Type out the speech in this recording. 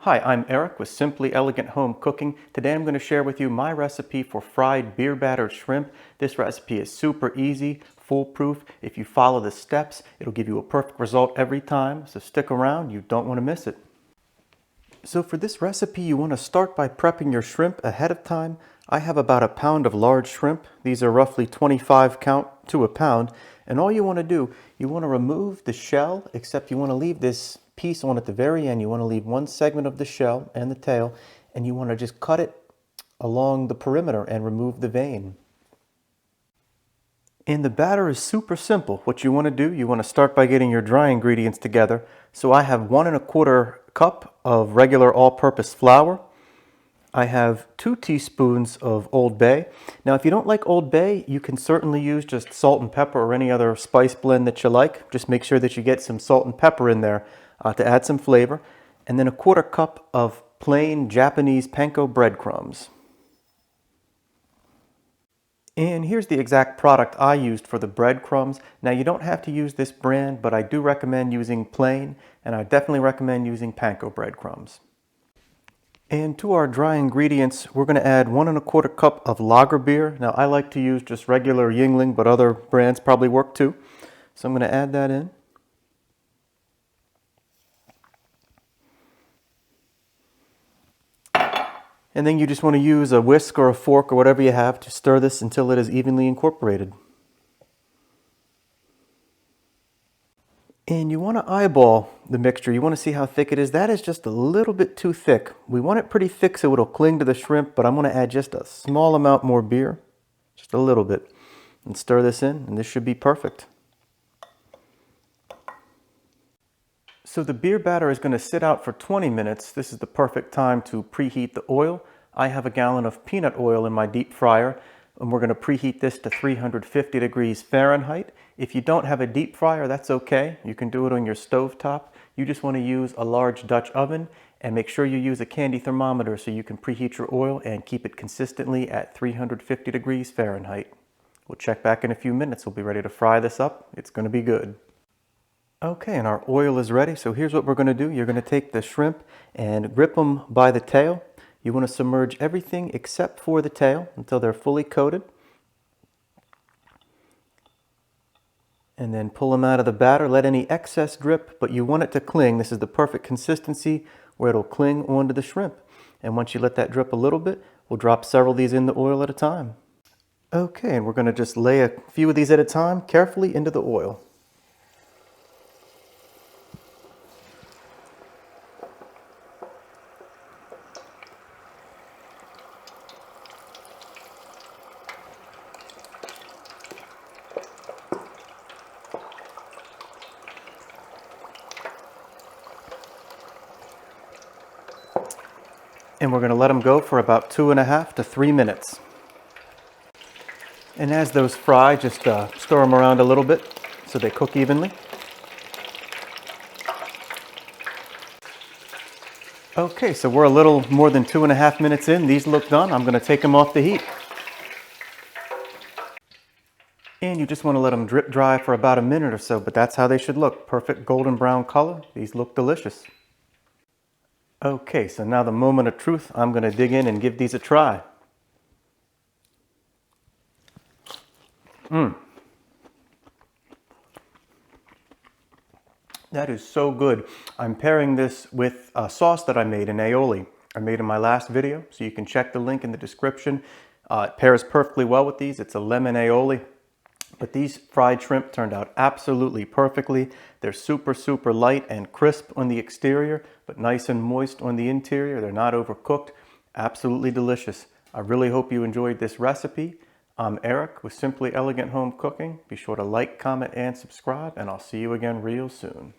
Hi, I'm Eric with Simply Elegant Home Cooking. Today I'm going to share with you my recipe for fried beer battered shrimp. This recipe is super easy, foolproof. If you follow the steps, it'll give you a perfect result every time. So stick around, you don't want to miss it. So for this recipe, you want to start by prepping your shrimp ahead of time. I have about a pound of large shrimp. These are roughly 25 count to a pound. And all you want to do, you want to remove the shell, except you want to leave this piece on at the very end. You want to leave one segment of the shell and the tail, and you want to just cut it along the perimeter and remove the vein. And the batter is super simple. What you want to do, you want to start by getting your dry ingredients together. So I have 1¼ cup of regular all-purpose flour. I have 2 teaspoons of Old Bay. Now if you don't like Old Bay, you can certainly use just salt and pepper or any other spice blend that you like. Just make sure that you get some salt and pepper in there to add some flavor. And then 1/4 cup of plain Japanese panko breadcrumbs. And here's the exact product I used for the breadcrumbs. Now you don't have to use this brand, but I do recommend using plain, and I definitely recommend using panko breadcrumbs. And to our dry ingredients, we're going to add 1¼ cup of lager beer. Now I like to use just regular Yuengling, but other brands probably work too. So I'm going to add that in. And then you just want to use a whisk or a fork or whatever you have to stir this until it is evenly incorporated. And you want to eyeball the mixture. You want to see how thick it is. That is just a little bit too thick. We want it pretty thick so it'll cling to the shrimp, but I'm going to add just a small amount more beer, just a little bit, and stir this in, and this should be perfect. So the beer batter is going to sit out for 20 minutes. This is the perfect time to preheat the oil. I have a gallon of peanut oil in my deep fryer, and we're going to preheat this to 350 degrees Fahrenheit. If you don't have a deep fryer, that's okay. You can do it on your stovetop. You just want to use a large Dutch oven, and make sure you use a candy thermometer so you can preheat your oil and keep it consistently at 350 degrees Fahrenheit. We'll check back in a few minutes. We'll be ready to fry this up. It's going to be good. Okay, and our oil is ready. So here's what we're going to do. You're going to take the shrimp and grip them by the tail. You want to submerge everything except for the tail until they're fully coated. And then pull them out of the batter. Let any excess drip, but you want it to cling. This is the perfect consistency where it'll cling onto the shrimp. And once you let that drip a little bit, we'll drop several of these in the oil at a time. Okay, and we're going to just lay a few of these at a time carefully into the oil. And we're going to let them go for about 2½ to 3 minutes. And as those fry, just stir them around a little bit so they cook evenly. Okay, so we're a little more than 2½ minutes in. These look done. I'm going to take them off the heat. And you just want to let them drip dry for about a minute or so, but that's how they should look. Perfect golden brown color. These look delicious. Okay, so now the moment of truth. I'm going to dig in and give these a try. That is so good. I'm pairing this with a sauce that I made in Aioli. I made in my last video, so you can check the link in the description. It pairs perfectly well with these. It's a lemon aioli. But these fried shrimp turned out absolutely perfectly. They're super, super light and crisp on the exterior, but nice and moist on the interior. They're not overcooked. Absolutely delicious. I really hope you enjoyed this recipe. I'm Eric with Simply Elegant Home Cooking. Be sure to like, comment, and subscribe, and I'll see you again real soon.